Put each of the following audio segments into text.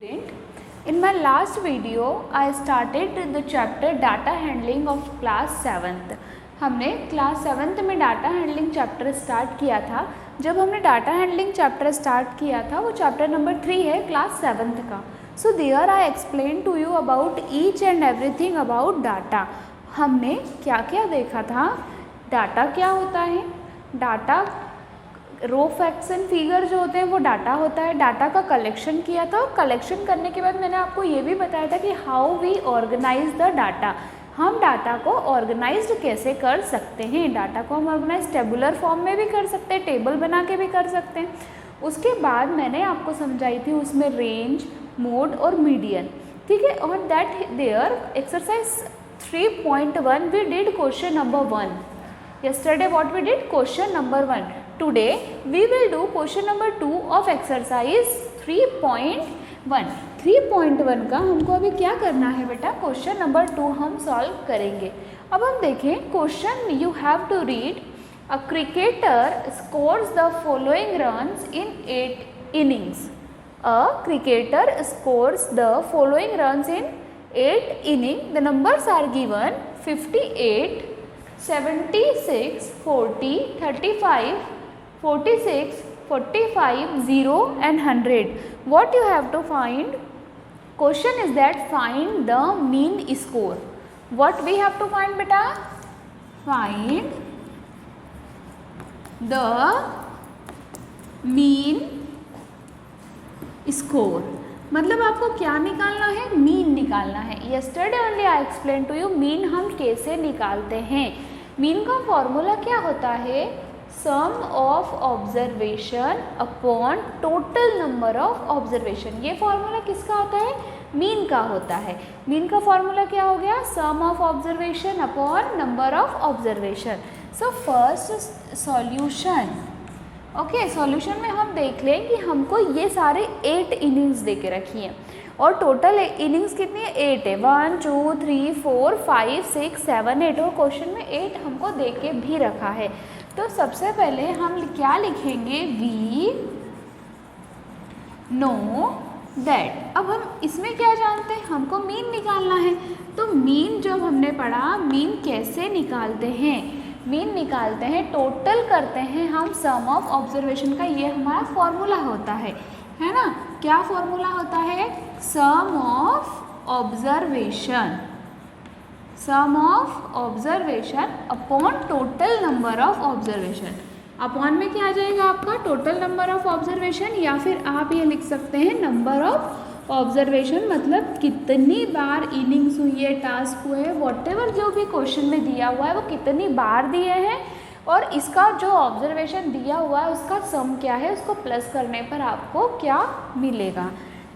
Student, in my last video I started the chapter data handling of class 7th। हमने class 7th में data handling chapter start किया था। जब हमने data handling chapter start किया था वो चैप्टर नंबर 3 है क्लास 7th का। So there I explain to you about each and everything about data. हमने क्या क्या देखा था, डाटा क्या होता है, data raw facts and figure जो होते हैं वो डाटा होता है। डाटा का कलेक्शन किया था और कलेक्शन करने के बाद मैंने आपको ये भी बताया था कि how we organise the data, हम डाटा को ऑर्गेनाइज्ड कैसे कर सकते हैं। डाटा को हम ऑर्गेनाइज टेबुलर फॉर्म में भी कर सकते हैं, टेबल बना के भी कर सकते हैं। उसके बाद मैंने आपको समझाई थी उसमें रेंज, मोड और मीडियन, ठीक है। और that there exercise 3.1 we did question number 1। Yesterday what we did? Question number 1. Today we will do question number 2 of exercise 3.1. 3.1 का हमको अभी क्या करना है बेटा, क्वेश्चन नंबर 2 हम सॉल्व करेंगे। अब हम देखें question, you have to read a cricketer scores the following runs in 8 innings. A cricketer scores the following runs in 8 innings. The numbers are given 58, 76, 40, 35, 46, 45, 0 and 100. What you have to find? Question is that find the mean score. What we have to find beta? Find the mean score. मतलब आपको क्या निकालना है, mean निकालना है। Yesterday only I explain to you mean हम कैसे निकालते हैं। मीन का फॉर्मूला क्या होता है, sum of observation upon total number of observation. ये फॉर्मूला किसका होता है, मीन का होता है। मीन का फॉर्मूला क्या हो गया, sum of observation upon number of observation. So first solution, okay, solution में हम देख लें कि हमको ये सारे 8 इनिंग्स दे के रखी हैं और टोटल इनिंग्स कितनी है, 8 है। 1 2 3 4 5 6 7 8 और क्वेश्चन में 8 हमको दे के भी रखा है। तो सबसे पहले हम क्या लिखेंगे, वी नो दैट। अब हम इसमें क्या जानते हैं, हमको मीन निकालना है। तो मीन जब हमने पढ़ा, मीन कैसे निकालते हैं, मीन निकालते हैं, टोटल करते हैं हम सम ऑफ ऑब्जर्वेशन का। ये हमारा फॉर्मूला होता है ना। क्या फॉर्मूला होता है, sum of observation, sum of observation upon total number of observation. Upon में क्या आ जाएगा आपका, टोटल नंबर ऑफ ऑब्जर्वेशन, या फिर आप ये लिख सकते हैं नंबर ऑफ ऑब्जर्वेशन, मतलब कितनी बार इनिंग्स हुई है, टास्क हुए हैं, वॉटेवर जो भी क्वेश्चन में दिया हुआ है वो कितनी बार दिए हैं और इसका जो ऑब्जर्वेशन दिया हुआ है उसका सम क्या है, उसको प्लस करने पर आपको क्या मिलेगा,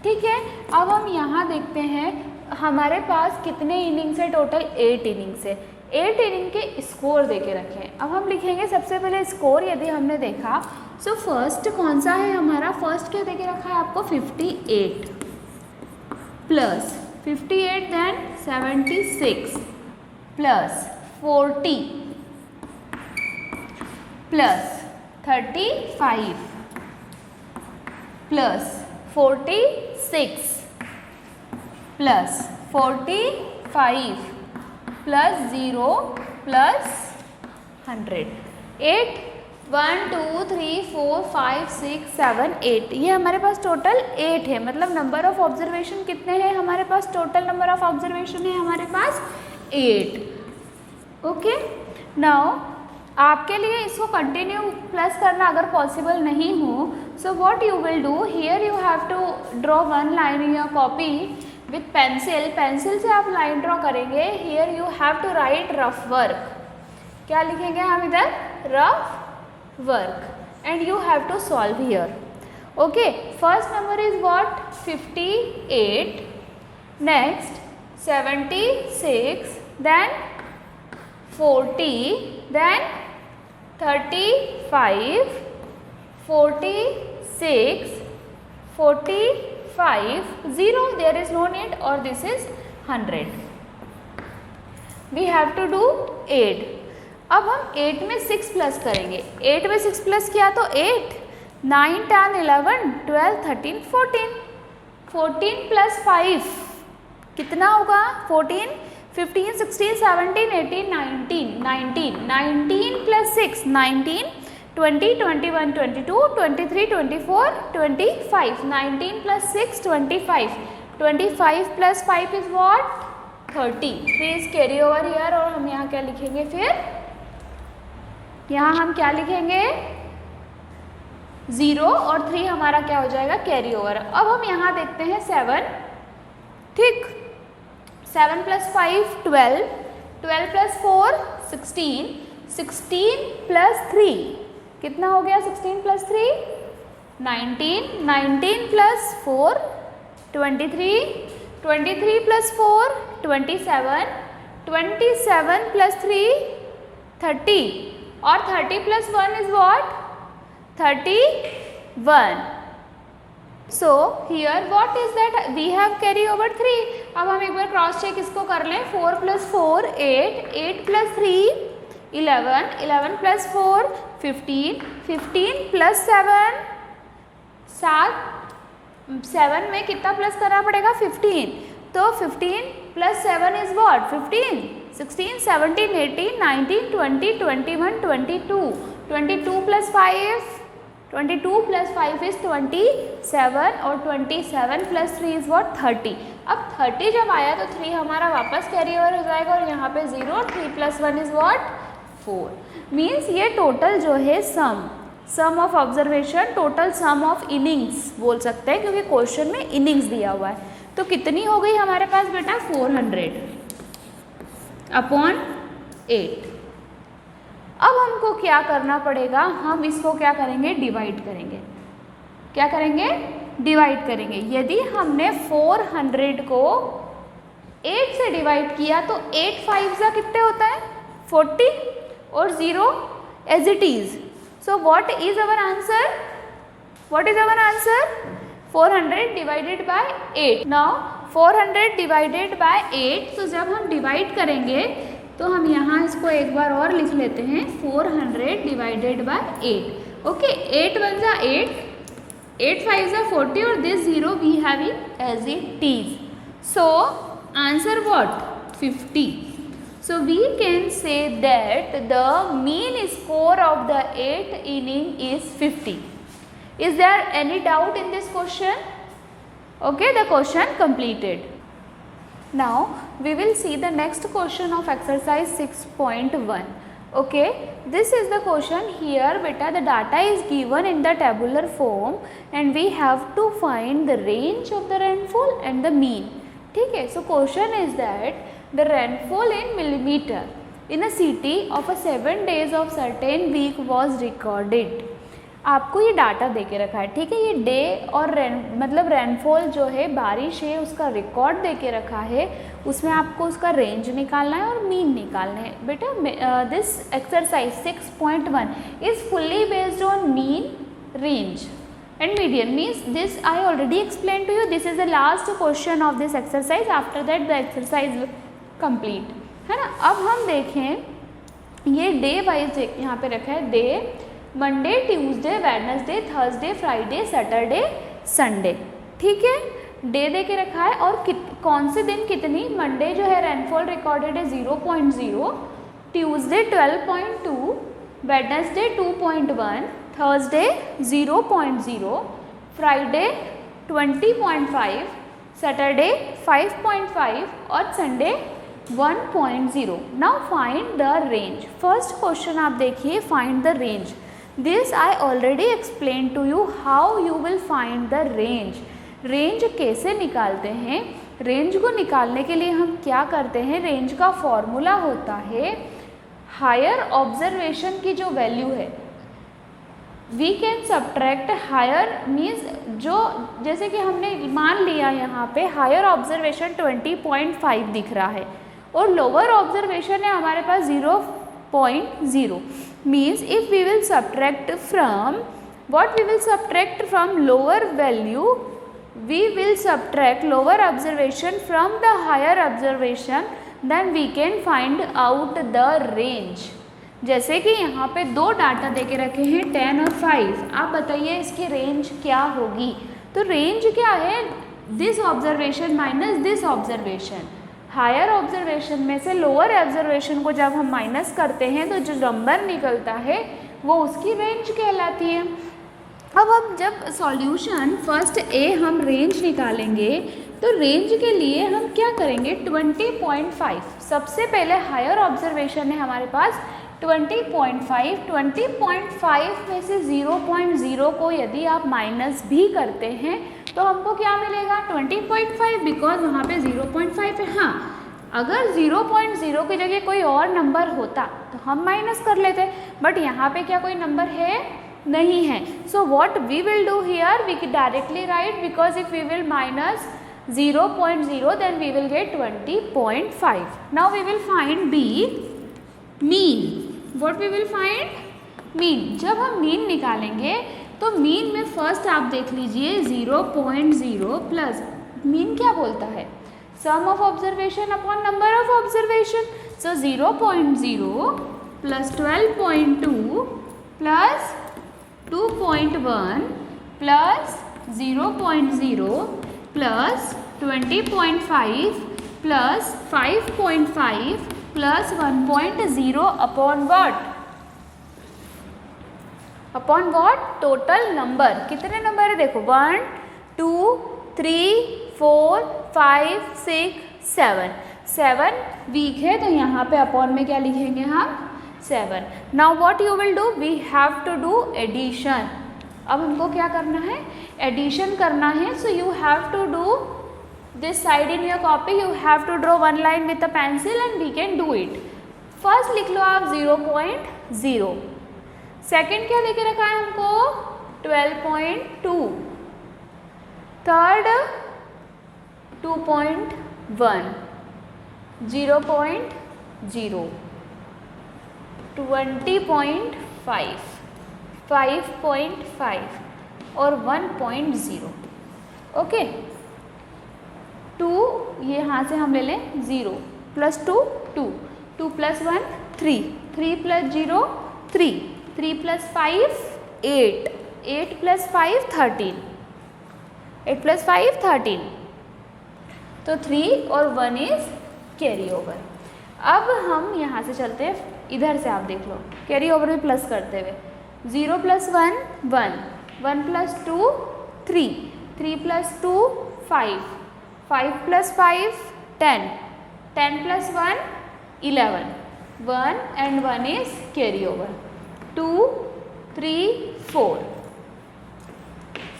ठीक है। अब हम यहाँ देखते हैं हमारे पास कितने इनिंग्स है, टोटल 8 इनिंग्स है। 8 इनिंग के स्कोर दे के रखे हैं। अब हम लिखेंगे सबसे पहले स्कोर। यदि हमने देखा सो फर्स्ट कौन सा है हमारा, फर्स्ट क्या दे के रखा है आपको, 58 plus 58 then 76 plus 40 plus 35 plus 46 plus 45 plus 0 plus 100। 8 1 2 3 4 5 6 7 8, ये हमारे पास टोटल 8 है। मतलब नंबर ऑफ ऑब्जर्वेशन कितने हैं हमारे पास, टोटल नंबर ऑफ ऑब्जर्वेशन है हमारे पास 8। ओके, नाउ आपके लिए इसको कंटिन्यू प्लस करना अगर पॉसिबल नहीं हो, so what you will do, here you have to draw one line in your copy with pencil. Pencil से आप लाइन ड्रॉ करेंगे। Here you have to write rough work. क्या लिखेंगे हम इधर, रफ work and you have to solve here. Okay, first number is what, 58, next 76, then 40, then 35, 46, 45, 0, there is no need, or this is 100. We have to do 8. अब हम 8 में 6 plus करेंगे। 8 में 6 प्लस किया तो 8, 9, 10, 11, 12, 13, 14, 14 प्लस 5 कितना होगा? 14, 15, 16, 17, 18, 19, 19 plus 6 19, 20, 21, 22, 23, 24, 25, 19 plus 6 25, 25 plus 5 is what? 30. 3 is carry over here और हम यहाँ क्या लिखेंगे फिर? यहाँ हम क्या लिखेंगे? 0 और 3 हमारा क्या हो जाएगा? Carry over. अब हम यहाँ देखते हैं 7, ठीक, 7 plus 5 12, 12 plus 4 16, 16 plus 3 कितना हो गया? 16 plus 3 19, 19 plus 4 23, 23 plus 4 27, 27 plus 3 30 और 30 plus 1 is what? 31. So here what is that? We have carry over 3. अब हम एक बार क्रॉस चेक इसको कर लें। 4 plus 4 8, 8 plus 3 11, 11 plus 4 15, 15 plus 7 7 में कितना प्लस करना पड़ेगा? 15। तो 15 plus 7 is what? 15, 16, 17, 18, 19, 20, 21, 22, 22 plus 5 22 plus 5 is 27 और 27 plus 3 is what? 30। अब 30 जब आया तो 3 हमारा वापस कैरी ओवर हो जाएगा और यहाँ पे 0, 3 plus 1 is what? 4। मीन्स ये टोटल जो है sum of observation, total sum of innings बोल सकते हैं क्योंकि क्वेश्चन में इनिंग्स दिया हुआ है। तो कितनी हो गई हमारे पास बेटा? 400 अपॉन 8। अब हमको क्या करना पड़ेगा? हम इसको क्या करेंगे? डिवाइड करेंगे। क्या करेंगे? डिवाइड करेंगे। यदि हमने 400 को 8 से डिवाइड किया तो 8 5 जा कितने होता है? 40 और 0 as it is. So what is our answer? What is our answer? 400 divided by 8। Now 400 divided by 8, तो जब हम डिवाइड करेंगे तो हम यहाँ इसको एक बार और लिख लेते हैं। 400 डिवाइडेड बाय 8। ओके, 8 1 जा 8, 8 5 जा 40 और this 0 we have it as it is. So answer what? 50. So we can say that the mean score of the 8th inning is 50. Is there any doubt in this question? Okay, the question completed. Now we will see the next question of exercise 6.1. Okay, this is the question. Here beta the data is given in the tabular form and we have to find the range of the rainfall and the mean. ठीक है, so question is that the rainfall in millimeter in a city of a 7 days of certain week was recorded. आपको ये data दे के रखा है, ठीक है। ये डे और मतलब रेनफॉल जो है, बारिश है, उसका रिकॉर्ड दे के रखा है। उसमें आपको उसका रेंज निकालना है और मीन निकालना है। बेटा this exercise 6.1 is fully based on mean, range and median. Means this I already explained to you. This is the last question of this exercise. After that the exercise will complete, है ना। अब हम देखें ये day wise यहाँ पे रखा है। Day Monday, Tuesday, Wednesday, Thursday, Friday, Saturday, Sunday, ठीक है। डे दे के रखा है और कौन से दिन कितनी। मंडे जो है रेनफॉल रिकॉर्डेड है 0.0, Tuesday 12.2, Wednesday 2.1, Thursday 0.0, Friday 20.5, Saturday 5.5 और Sunday 1.0. Now find the range. First question आप देखिए, find the range. This I already explain to you how you will find the range. Range कैसे निकालते हैं? Range को निकालने के लिए हम क्या करते हैं? रेंज का फॉर्मूला होता है हायर ऑब्जर्वेशन की जो वैल्यू है, we can subtract higher means जो, जैसे कि हमने मान लिया यहाँ पे हायर ऑब्जर्वेशन 20.5 दिख रहा है और लोअर ऑब्जर्वेशन है हमारे पास 0.0। Means if we will subtract from what, we will subtract from lower value, we will subtract lower observation from the higher observation, then we can find out the range. जैसे कि यहाँ पे दो data दे के रखे हैं 10 और 5। आप बताइए इसकी रेंज क्या होगी? तो रेंज क्या है? This observation minus this observation, higher observation में से लोअर ऑब्जर्वेशन को जब हम माइनस करते हैं तो जो नंबर निकलता है वो उसकी रेंज कहलाती है। अब हम जब सॉल्यूशन फर्स्ट ए हम रेंज निकालेंगे तो रेंज के लिए हम क्या करेंगे 20.5, सबसे पहले हायर ऑब्जर्वेशन है हमारे पास 20.5, 20.5 में से 0.0 को यदि आप माइनस भी करते हैं तो हमको क्या मिलेगा 20.5, बिकॉज वहाँ पे 0.5 है। हाँ, अगर 0.0 की जगह कोई और नंबर होता तो हम माइनस कर लेते, बट यहाँ पे क्या कोई नंबर है नहीं है। So what we will do here, we directly write, because if we will minus 0.0 then we will get 20.5. Now we will find B, mean. What we will find? mean. जब हम mean निकालेंगे तो mean में first आप देख लीजिए 0.0 plus mean क्या बोलता है, sum of observation upon number of observation. So 0.0 plus 12.2 plus 2.1 plus 0.0 plus 20.5 plus 5.5 plus 1.0 upon what? Upon what? Total number. कितने नंबर है देखो 1 2 3 4 5 6 7, 7 वीक है तो यहाँ पे अपॉन में क्या लिखेंगे हम 7। Now what you will do, we have to do addition. अब हमको क्या करना है, एडिशन करना है। So you have to do this side in your copy, you have to draw one line with a pencil and we can do it. First लिख लो आप 0.0, सेकेंड क्या लेके रखा है हमको 12.2, थर्ड 2.1, 0.0, 20.5, 5.5 और 1.0। ओके, 2 ये यहाँ से हम ले लें 0 plus 2 2, 2 plus 1 3, 3 plus 0 3, 3 plus 5 8, 8 plus 5 13, 8 plus 5 13, तो 3 और 1 इज कैरी ओवर। अब हम यहाँ से चलते हैं, इधर से आप देख लो कैरी ओवर में प्लस करते हुए 0 plus 1 1, 1 plus 2 3, 3 plus 2 5, 5 plus 5 10, 10 plus 1 11, 1 and 1 is carry over, 2 3 4,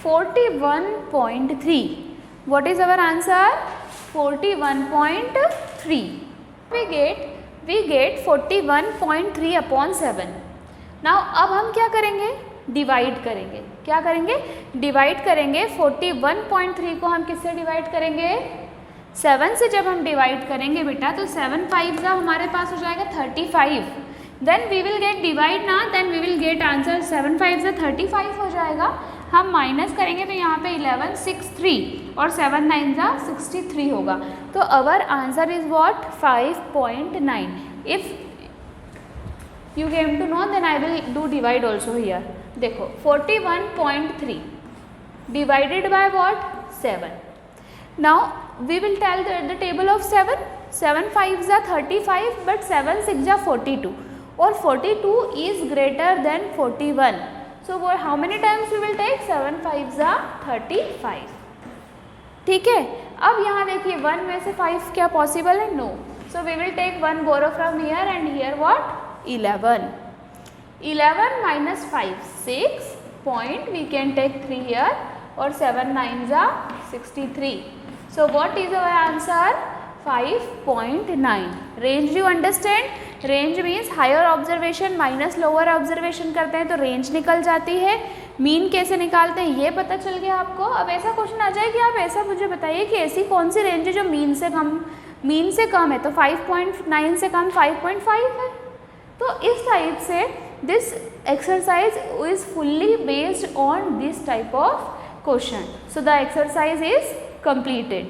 41.3. What is our answer? 41.3. We get 41.3 upon 7. Now अब हम क्या करेंगे, डिवाइड करेंगे। क्या करेंगे, डिवाइड करेंगे। 41.3 को हम किससे डिवाइड करेंगे, 7 से जब हम डिवाइड करेंगे बेटा तो 7 5 का हमारे पास हो जाएगा 35, then we will get divide ना, then we will get answer 7 5 से 35 हो जाएगा। हम माइनस करेंगे तो यहाँ पे 11 6 3 और 7 9 जा 63 होगा। तो our answer is what 5.9। If you came to know then I will do divide also here. देखो 41.3 divided by what 7। Now we will tell the table of 7, 7 5 जा 35 बट 7 6 जा 42 और 42 is greater than 41। So how many times we will take 7 5 जा 35। ठीक है, अब यहाँ देखिए 1 में से 5 क्या पॉसिबल है, no. So we will take 1 borrow from here and here what 11, 11 minus 5 6 point, we can take 3 here और 7 9 जा 63. So what is our answer 5.9. Range you understand? Range means higher observation minus lower observation करते हैं तो range निकल जाती है। Mean कैसे निकालते हैं ये पता चल गया आपको। अब ऐसा क्वेश्चन आ जाए कि आप ऐसा मुझे बताइए कि ऐसी कौन सी रेंज है जो मीन से कम है, तो 5.9 से कम 5.5 है। तो इस टाइप से this exercise is fully based on this type of question. So the exercise is completed.